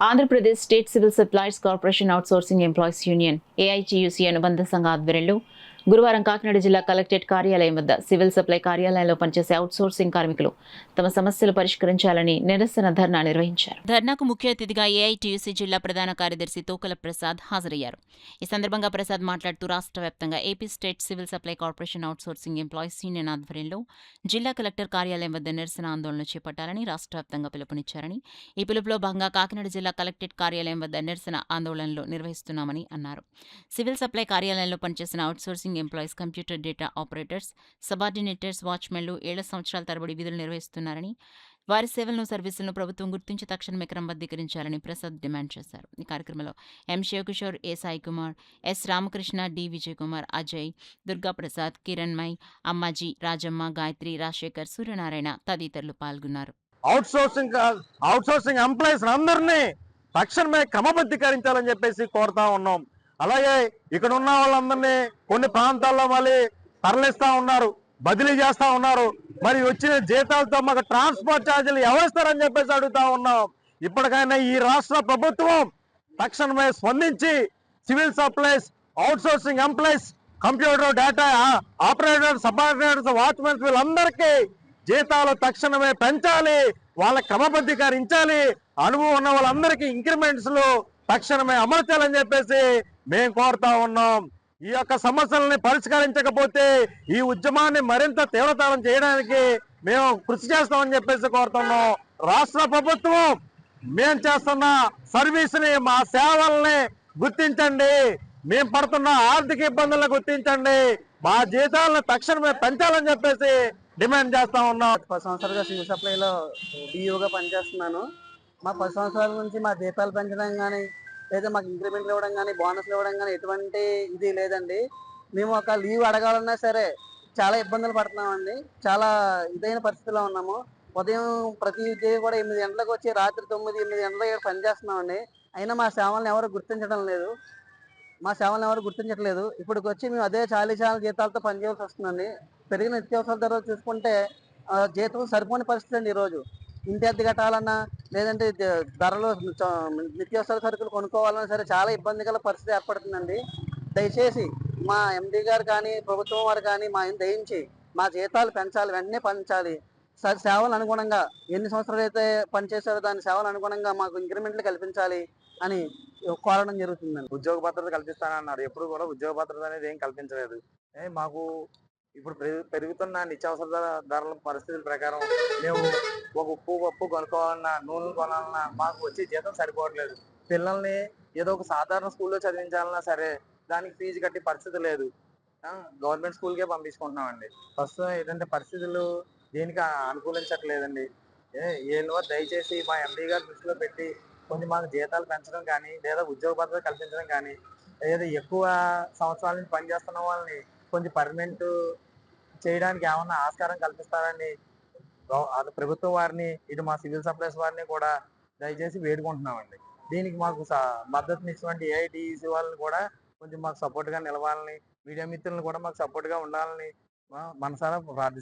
Andhra Pradesh state civil supplies corporation outsourcing employees union AITUC అనుబంధ సంఘ ఆధ్వర్యంలో గురువారం కాకినాడ జిల్లా కలెక్టరేట్ కార్యాలయం వద్ద సివిల్ సప్లై కార్యాలయంలో పనిచేసే అవుట్సోర్సింగ్ కార్మికులు తమ సమస్యలు పరిష్కరించాలని నిరసన ధర్నా నిర్వహించారు. ధర్నాకు ముఖ్య అతిథిగా ఏఐటీయూసీ జిల్లా ప్రధాన కార్యదర్శి తోకల ప్రసాద్ హాజరయ్యారు. ఈ సందర్భంగా ప్రసాద్ మాట్లాడుతూ రాష్ట్ర వ్యాప్తంగా AP state civil supply corporation outsourcing employees union ఆధ్వర్యంలో జిల్లా కలెక్టర్ కార్యాలయం వద్ద నిరసన ఆందోళన చేపట్టాలని రాష్ట్ర వ్యాప్తంగా పిలుపునిచ్చారని, ఈ పిలుపులో భాగంగా కాకినాడ జిల్లా కలెక్టరేట్ కార్యాలయం వద్ద నిరసన ఆందోళనలు నిర్వహిస్తున్నామని అన్నారు. సివిల్ సప్లై కార్యాలయంలో పనిచేసిన outsourcing employees, computer data operators, subordinators, వాచ్మెన్లు 7 సంవత్సరాల తరబడి విధులు నిర్వహిస్తున్నారని, వారి సేవలను, సర్వీసులను ప్రభుత్వం గుర్తించి తక్షణమే క్రమబద్ధీకరించాలని ప్రసాద్ డిమాండ్ చేశారు. ఈ కార్యక్రమంలో ఎం శివకిషోర్, ఏ సాయి కుమార్, ఎస్ రామకృష్ణ, డి విజయ్ కుమార్, అజయ్, దుర్గాప్రసాద్, కిరణ్మయ్, అమ్మాజీ, రాజమ్మ, గాయత్రి, రాజశేఖర్, సూర్యనారాయణ తదితరులు పాల్గొన్నారు. అవుట్సోర్సింగ్ ఎంప్లాయీస్ అందరినీ తక్షణమే క్రమబద్ధీకరించాలని చెప్పేసి కోరుతా ఉన్నాం. అలాగే ఇక్కడ ఉన్న వాళ్ళందరినీ కొన్ని ప్రాంతాల్లో మళ్ళీ తరలిస్తా ఉన్నారు, బదిలీ చేస్తా ఉన్నారు. మరి వచ్చిన జీతాలతో మాకు ట్రాన్స్పోర్ట్ ఛార్జీలు ఎవరిస్తారని చెప్పేసి అడుగుతా ఉన్నాం. ఇప్పటికైనా ఈ రాష్ట్ర ప్రభుత్వం తక్షణమే స్పందించి civil supplies, outsourcing employees, computer data operators, subordinators, watchmens వీళ్ళందరికీ జీతాలు తక్షణమే పెంచాలి, వాళ్ళ క్రమబద్ధీకరించాలి. అనుభవం ఉన్న వాళ్ళందరికీ ఇంక్రిమెంట్స్ తక్షణమే అమర్చాలని చెప్పేసి మేము కోరుతా ఉన్నాం. ఈ యొక్క సమస్యలని పరిష్కరించకపోతే ఈ ఉద్యమాన్ని మరింత తీవ్రతరం చేయడానికి మేము కృషి చేస్తామని చెప్పేసి కోరుతున్నాం. రాష్ట్ర ప్రభుత్వం మేము చేస్తున్న సర్వీస్ని, మా సేవల్ని గుర్తించండి, మేము పడుతున్న ఆర్థిక ఇబ్బందులను గుర్తించండి, మా జీతాలను తక్షణమే పెంచాలని చెప్పేసి డిమాండ్ చేస్తా ఉన్నాం. 10 సంవత్సరాలుగా సివిల్ సప్లైలో డిఓగా పనిచేస్తున్నాను. మా 10 సంవత్సరాల నుంచి మా జీతాలు పెంచడం కానీ, లేదా మాకు ఇంక్రిమెంట్లు ఇవ్వడం కానీ, బోనస్లు ఇవ్వడం కానీ ఎటువంటి ఇది లేదండి. మేము ఒక లీవ్ అడగాలన్నా సరే చాలా ఇబ్బందులు పడుతున్నామండి. చాలా ఇదైన పరిస్థితిలో ఉన్నాము. ఉదయం ప్రతి ఉద్యోగి కూడా 8 గంటలకు వచ్చి రాత్రి 9, 8 గంటలకు ఇక్కడ పనిచేస్తున్నామండి. అయినా మా సేవలను ఎవరు గుర్తించడం లేదు. ఇప్పటికి వచ్చి మేము అదే చాలీ జీతాలతో పనిచేయాల్సి వస్తుందండి. పెరిగిన నిత్యావసరాల ధరలు చూసుకుంటే జీతం సరిపోని పరిస్థితి అండి. ఈరోజు ఇంటి అద్దె కట్టాలన్నా, లేదంటే ధరలు నిత్యావసర సరుకులు కొనుక్కోవాలన్నా సరే చాలా ఇబ్బంది గల పరిస్థితి ఏర్పడుతుందండి. దయచేసి మా ఎండి గారు కానీ, ప్రభుత్వం వారు కానీ దయించి మా జీతాలు పెంచాలి, వెంటనే పెంచాలి. సేవలు అనుగుణంగా ఎన్ని సంవత్సరాలు అయితే పనిచేశారో దాని సేవలు అనుగుణంగా మాకు ఇంక్రిమెంట్లు కల్పించాలి అని కోరడం జరుగుతుందండి. ఉద్యోగ భద్రత కల్పిస్తానన్నారు, ఎప్పుడు కూడా ఉద్యోగ భద్రత అనేది ఏం కల్పించలేదు. మాకు ఇప్పుడు పెరుగుతున్న నిత్యావసర ధరల పరిస్థితుల ప్రకారం మేము ఒక ఉప్పు, పప్పు కొనుక్కోవాలన్నా, నూనెలు కొనాలన్నా మాకు వచ్చే జీతం సరిపోవట్లేదు. పిల్లల్ని ఏదో ఒక సాధారణ స్కూల్లో చదివించాలన్నా సరే దానికి ఫీజు కట్టే పరిస్థితి లేదు. గవర్నమెంట్ స్కూల్కే పంపించుకుంటున్నామండి. ప్రస్తుతం ఏంటంటే పరిస్థితులు దేనికి అనుకూలించట్లేదండి. ఏళ్ళ దయచేసి మా ఎండి గారు దృష్టిలో పెట్టి కొంచెం మాకు జీతాలు పెంచడం కానీ, లేదా ఉద్యోగ భద్రత కల్పించడం కానీ, లేదా ఎక్కువ సంవత్సరాల నుంచి పనిచేస్తున్న వాళ్ళని కొంచెం పర్మనెంట్ చేయడానికి ఏమన్నా ఆస్కారం కల్పిస్తారని ప్రభుత్వం వారిని, ఇటు మా సివిల్ సప్లైస్ వారిని కూడా దయచేసి వేడుకుంటున్నామండి. దీనికి మాకు మద్దతునిచ్చినటువంటి ఏఐటీసీ వాళ్ళని కూడా కొంచెం మాకు సపోర్ట్గా నిలవాలని, మీడియా మిత్రులను కూడా మాకు సపోర్ట్గా ఉండాలని మనసారా ప్రార్థిస్తున్నాం.